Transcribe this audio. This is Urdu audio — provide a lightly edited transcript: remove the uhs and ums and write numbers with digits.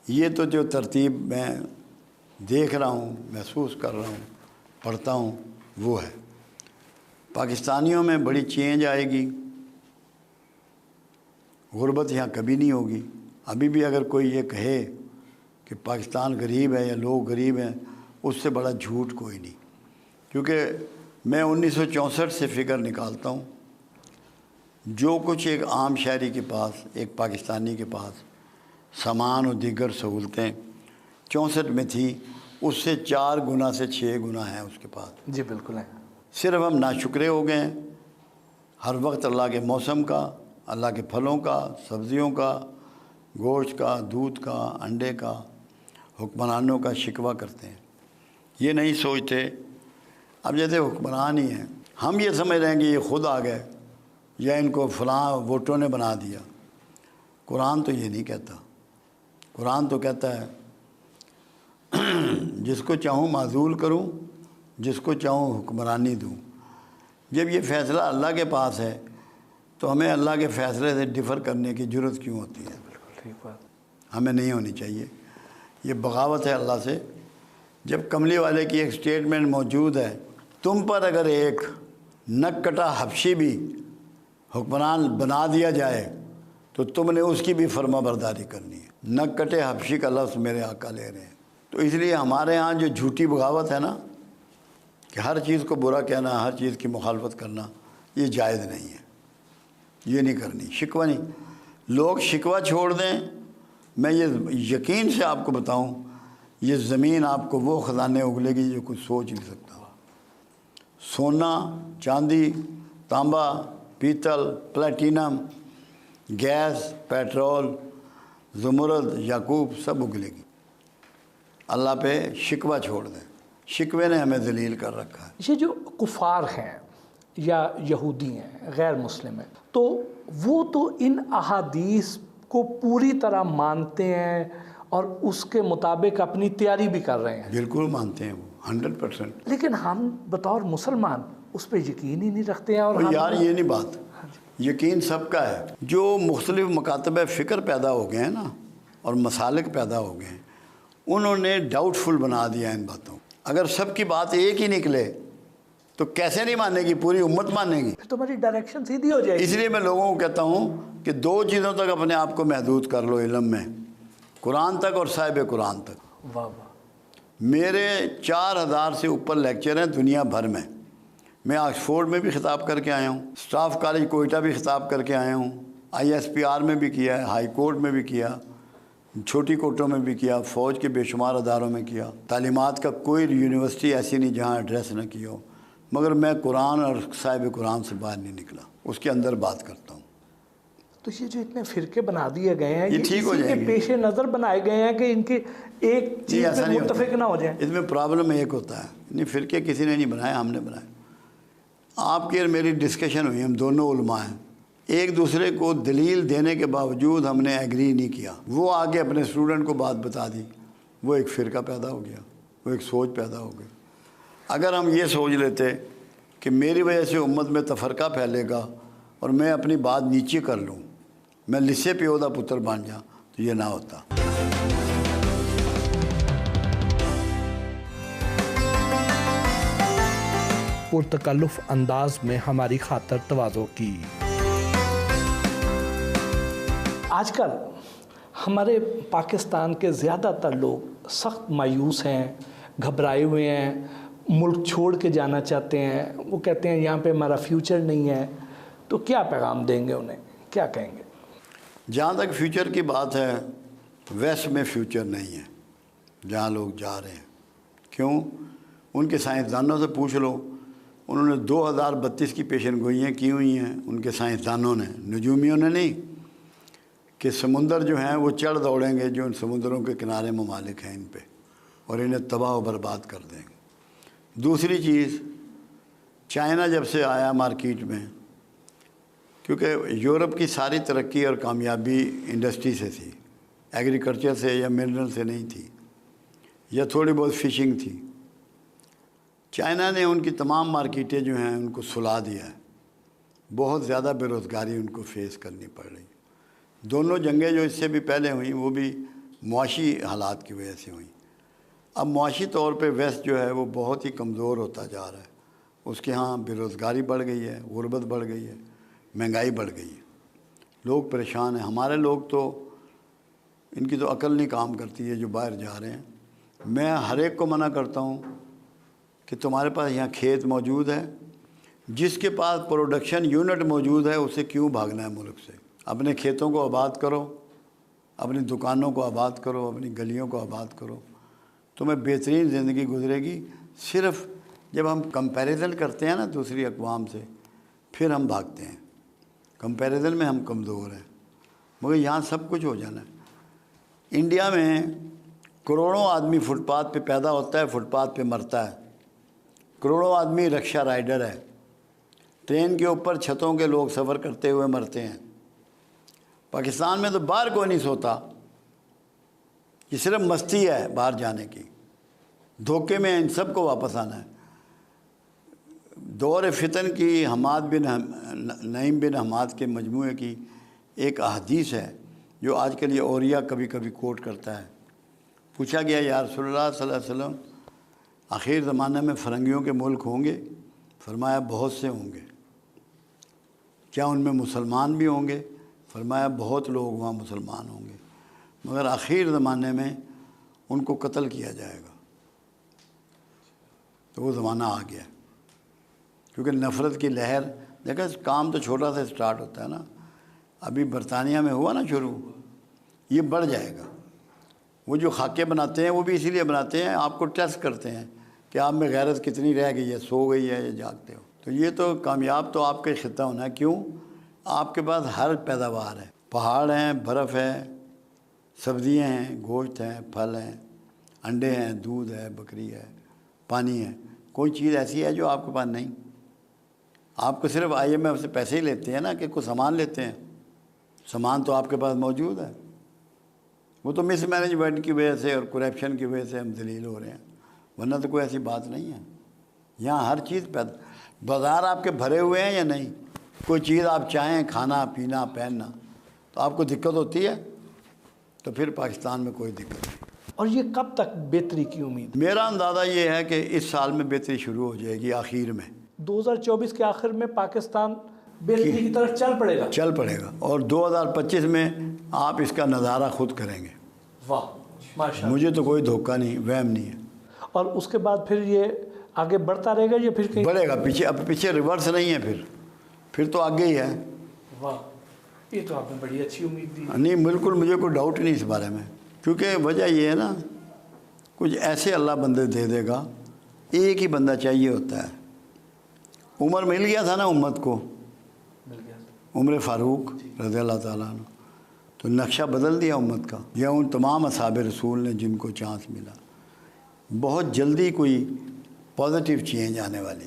یہ تو جو ترتیب میں دیکھ رہا ہوں، محسوس کر رہا ہوں، پڑھتا ہوں، وہ ہے پاکستانیوں میں بڑی چینج آئے گی. غربت یہاں کبھی نہیں ہوگی. ابھی بھی اگر کوئی یہ کہے کہ پاکستان غریب ہے یا لوگ غریب ہیں، اس سے بڑا جھوٹ کوئی نہیں. کیونکہ میں 1964 سے فگر نکالتا ہوں، جو کچھ ایک عام شہری کے پاس، ایک پاکستانی کے پاس سامان و دیگر سہولتیں 64 میں تھی، اس سے 4 گنا سے 6 گنا ہیں اس کے پاس. جی بالکل ہے. صرف ہم ناشکرے ہو گئے ہیں ہر وقت اللہ کے موسم کا، اللہ کے پھلوں کا، سبزیوں کا، گوشت کا، دودھ کا، انڈے کا. حکمرانوں کا شکوہ کرتے ہیں، یہ نہیں سوچتے. اب جیسے حکمران ہی ہیں، ہم یہ سمجھ رہے ہیں کہ یہ خود آ گئے یا ان کو فلاں ووٹوں نے بنا دیا. قرآن تو یہ نہیں کہتا. قرآن تو کہتا ہے جس کو چاہوں معزول کروں، جس کو چاہوں حکمرانی دوں. جب یہ فیصلہ اللہ کے پاس ہے تو ہمیں اللہ کے فیصلے سے ڈفر کرنے کی ضرورت کیوں ہوتی ہے؟ بالکل ٹھیک بات. ہمیں نہیں ہونی چاہیے. یہ بغاوت ہے اللہ سے. جب کملی والے کی ایک سٹیٹمنٹ موجود ہے، تم پر اگر ایک نک کٹا حبشی بھی حکمران بنا دیا جائے تو تم نے اس کی بھی فرما برداری کرنی ہے. نک کٹے حبشی کا لفظ میرے آقا لے رہے ہیں. تو اس لیے ہمارے ہاں جو جھوٹی بغاوت ہے نا، کہ ہر چیز کو برا کہنا، ہر چیز کی مخالفت کرنا، یہ جائز نہیں ہے. یہ نہیں کرنی. شکوہ نہیں. لوگ شکوہ چھوڑ دیں. میں یہ یقین سے آپ کو بتاؤں، یہ زمین آپ کو وہ خزانے اگلے گی جو کچھ سوچ نہیں سکتا. سونا، چاندی، تانبا، پیتل، پلیٹینم، گیس، پیٹرول، زمرد، یاقوت، سب اگلے گی. اللہ پہ شکوہ چھوڑ دیں. شکوے نے ہمیں ذلیل کر رکھا ہے. یہ جو کفار ہیں یا یہودی ہیں، غیر مسلم ہیں، تو وہ تو ان احادیث کو پوری طرح مانتے ہیں اور اس کے مطابق اپنی تیاری بھی کر رہے ہیں. بالکل مانتے ہیں وہ 100%. لیکن ہم بطور مسلمان اس پہ یقین ہی نہیں رکھتے ہیں. اور یار یہ نہیں بات. یقین سب کا ہے. جو مختلف مکاتب فکر پیدا ہو گئے ہیں نا، اور مسالک پیدا ہو گئے ہیں، انہوں نے ڈاؤٹ فل بنا دیا ان باتوں. اگر سب کی بات ایک ہی نکلے تو کیسے نہیں مانے گی؟ پوری امت مانے گی. پھر تمہاری ڈائریکشن سیدھی ہو جائے گی. اس لیے میں لوگوں کو کہتا ہوں کہ 2 چیزوں تک اپنے آپ کو محدود کر لو علم میں، قرآن تک اور صاحب قرآن تک. واہ واہ. میرے 4000 سے اوپر لیکچر ہیں دنیا بھر میں. میں آکسفورڈ میں بھی خطاب کر کے آیا ہوں، اسٹاف کالج کوئٹہ بھی خطاب کر کے آیا ہوں، ISPR میں بھی کیا ہے، ہائی کورٹ میں بھی کیا، چھوٹی کورٹوں میں بھی کیا، فوج کے بے شمار اداروں میں کیا. تعلیمات کا کوئی یونیورسٹی ایسی نہیں جہاں ایڈریس نہ کی ہو. مگر میں قرآن اور صاحب قرآن سے باہر نہیں نکلا. اس کے اندر بات کرتا ہوں. تو یہ جو اتنے فرقے بنا دیے گئے ہیں، یہ ٹھیک ہو جائیں گے. پیش نظر بنائے گئے ہیں کہ ان کی ایک چیز پہ متفق نہ ہو جائیں. اس میں پرابلم ایک ہوتا ہے، نہیں فرقے کسی نے نہیں بنائے، ہم نے بنائے. آپ کی اور میری ڈسکشن ہوئی، ہم دونوں علماء ہیں. ایک دوسرے کو دلیل دینے کے باوجود ہم نے ایگری نہیں کیا. وہ آگے اپنے اسٹوڈنٹ کو بات بتا دی، وہ ایک فرقہ پیدا ہو گیا، وہ ایک سوچ پیدا ہو گئی. اگر ہم یہ سوچ لیتے کہ میری وجہ سے امت میں تفرقہ پھیلے گا اور میں اپنی بات نیچے کر لوں، میں لسے پیودہ پتر بن جاؤں، تو یہ نہ ہوتا. پرتکلف انداز میں ہماری خاطر تواضع کی. آج کل ہمارے پاکستان کے زیادہ تر لوگ سخت مایوس ہیں، گھبرائے ہوئے ہیں، ملک چھوڑ کے جانا چاہتے ہیں. وہ کہتے ہیں یہاں پہ ہمارا فیوچر نہیں ہے. تو کیا پیغام دیں گے انہیں، کیا کہیں گے؟ جہاں تک فیوچر کی بات ہے، ویسٹ میں فیوچر نہیں ہے جہاں لوگ جا رہے ہیں. کیوں؟ ان کے سائنسدانوں سے پوچھ لو. انہوں نے 2032 کی پیشن گوئیاں کی ہوئی ہیں ان کے سائنسدانوں نے، نجومیوں نے نہیں، کہ سمندر جو ہیں وہ چڑھ دوڑیں گے جو ان سمندروں کے کنارے ممالک ہیں ان پہ، اور انہیں تباہ و برباد کر دیں گے. دوسری چیز، چائنا جب سے آیا مارکیٹ میں، کیونکہ یورپ کی ساری ترقی اور کامیابی انڈسٹری سے تھی، ایگریکلچر سے یا منرل سے نہیں تھی، یا تھوڑی بہت فشنگ تھی. چائنا نے ان کی تمام مارکیٹیں جو ہیں ان کو سلا دیا ہے. بہت زیادہ بے روزگاری ان کو فیس کرنی پڑ رہی. دونوں جنگیں جو اس سے بھی پہلے ہوئیں وہ بھی معاشی حالات کی وجہ سے ہوئی۔ اب معاشی طور پہ ویسٹ جو ہے وہ بہت ہی کمزور ہوتا جا رہا ہے، اس کے ہاں بے روزگاری بڑھ گئی ہے، غربت بڑھ گئی ہے، مہنگائی بڑھ گئی ہے، لوگ پریشان ہیں۔ ہمارے لوگ تو ان کی تو عقل نہیں کام کرتی ہے جو باہر جا رہے ہیں۔ میں ہر ایک کو منع کرتا ہوں کہ تمہارے پاس یہاں کھیت موجود ہے، جس کے پاس پروڈکشن یونٹ موجود ہے اسے کیوں بھاگنا ہے ملک سے؟ اپنے کھیتوں کو آباد کرو، اپنی دکانوں کو آباد کرو، اپنی گلیوں کو آباد کرو، تمہیں بہترین زندگی گزرے گی۔ صرف جب ہم کمپیریزن کرتے ہیں نا دوسری اقوام سے، پھر ہم بھاگتے ہیں، کمپیریزن میں ہم کمزور ہیں، مگر یہاں سب کچھ ہو جانا ہے۔ انڈیا میں کروڑوں آدمی فٹ پاتھ پہ پیدا ہوتا ہے، فٹ پاتھ پہ مرتا ہے، کروڑوں آدمی رکشہ رائڈر ہے، ٹرین کے اوپر چھتوں کے لوگ سفر کرتے ہوئے مرتے ہیں۔ پاکستان میں تو باہر کوئی نہیں سوتا، یہ صرف مستی ہے باہر جانے کی، دھوکے میں ان سب کو واپس آنا ہے۔ دور فتن کی حماد بن نعیم بن حماد کے مجموعے کی ایک احادیث ہے جو آج کل یہ اوریہ کبھی کبھی کوٹ کرتا ہے۔ پوچھا گیا یا رسول اللہ صلی اللہ علیہ وسلم آخر زمانہ میں فرنگیوں کے ملک ہوں گے؟ فرمایا بہت سے ہوں گے۔ کیا ان میں مسلمان بھی ہوں گے؟ فرمایا بہت لوگ وہاں مسلمان ہوں گے، مگر آخر زمانے میں ان کو قتل کیا جائے گا۔ تو وہ زمانہ آ گیا، کیونکہ نفرت کی لہر، دیکھا کام تو چھوٹا سا سٹارٹ ہوتا ہے نا، ابھی برطانیہ میں ہوا نا شروع، یہ بڑھ جائے گا۔ وہ جو خاکے بناتے ہیں وہ بھی اسی لیے بناتے ہیں، آپ کو ٹیسٹ کرتے ہیں کہ آپ میں غیرت کتنی رہ گئی ہے، سو گئی ہے یا جاگتے ہو۔ تو یہ تو کامیاب تو آپ کا خطہ ہونا ہے، کیوں؟ آپ کے پاس ہر پیداوار ہے، پہاڑ ہیں، برف ہے، سبزیاں ہیں، گوشت ہیں، پھل ہیں، انڈے ہیں، دودھ ہے، بکری ہے، پانی ہے۔ کوئی چیز ایسی ہے جو آپ کے پاس نہیں؟ آپ کو صرف IMF سے پیسے ہی لیتے ہیں نا کہ کوئی سامان لیتے ہیں، سامان تو آپ کے پاس موجود ہے۔ وہ تو مس مینجمنٹ کی وجہ سے اور کرپشن کی وجہ سے ہم ذلیل ہو رہے ہیں، ورنہ تو کوئی ایسی بات نہیں ہے۔ یہاں ہر چیز بازار آپ کے بھرے ہوئے ہیں یا نہیں؟ کوئی چیز آپ چاہیں کھانا پینا پہننا تو آپ کو دقت ہوتی ہے، تو پھر پاکستان میں کوئی دقت نہیں۔ اور یہ کب تک بہتری کی امید؟ میرا اندازہ یہ ہے کہ اس سال میں بہتری شروع ہو جائے گی، آخر میں 2024 کے آخر میں پاکستان بہتری کی طرف چل پڑے گا، اور 2025 میں آپ اس کا نظارہ خود کریں گے۔ واہ ماشاء اللہ۔ مجھے تو کوئی دھوکہ نہیں، وہم نہیں ہے۔ اور اس کے بعد پھر یہ آگے بڑھتا رہے گا یا پھر کہیں بڑھے گا؟ پیچھے، اب پیچھے ریورس نہیں ہے، پھر تو آگے ہی ہے۔ واہ، یہ تو آپ نے بڑی اچھی امید دی۔ نہیں بالکل، مجھے کوئی ڈاؤٹ نہیں اس بارے میں، کیونکہ وجہ یہ ہے نا، کچھ ایسے اللہ بندے دے دے گا، ایک ہی بندہ چاہیے ہوتا ہے۔ عمر مل گیا تھا نا امت کو، مل گیا۔ عمر فاروق رضی اللہ تعالیٰ عنہ، تو نقشہ بدل دیا امت کا، یا ان تمام اصحاب رسول نے جن کو چانس ملا۔ بہت جلدی کوئی پازیٹیو چینج آنے والی۔